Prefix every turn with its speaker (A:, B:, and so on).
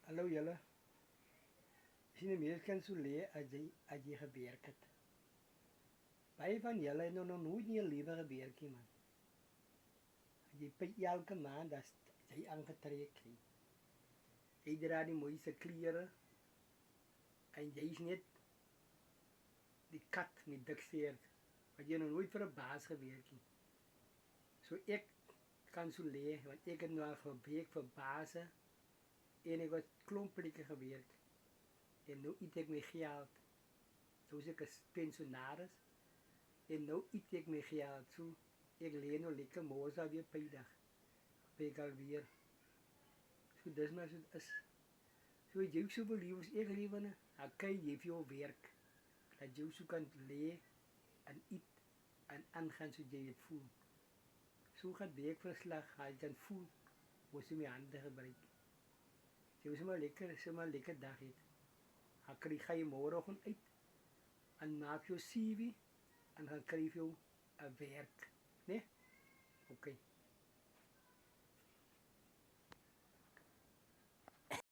A: Hallo julle. Sien die mense kan so lê as jy gewerk het. Baie van julle het nog nooit in jou lewe gewerk nie, man. As jy pay elke maand as jy aangetrek kry. Jy dra die mooiste klere en jy is net die kat met diksteer. Want jy nog nooit vir 'n baas gewerk nie. So ek kan so lê, want ek het nou al gewerk vir baase en ek het klomp plekke gewerk. En nou eet ek my geld. So ek is pensionaris. En nou eet ek my geld. So ek lê nou lekker mos alweer per dag. Ek alweer. So dis maar so is. So jy so belief as ek lewe nou. Okay, jy vir jou werk. Dat jy so kan lê en eet en aangaan so jy het voel. So gaan werkverslag, hy kan voel hoe sy my hande gebruik. Jy moet maar lekker dag het. Dan ga jy môreoggend uit en maak jou CV en dan kry jy 'n werk, né? Nee? Okay.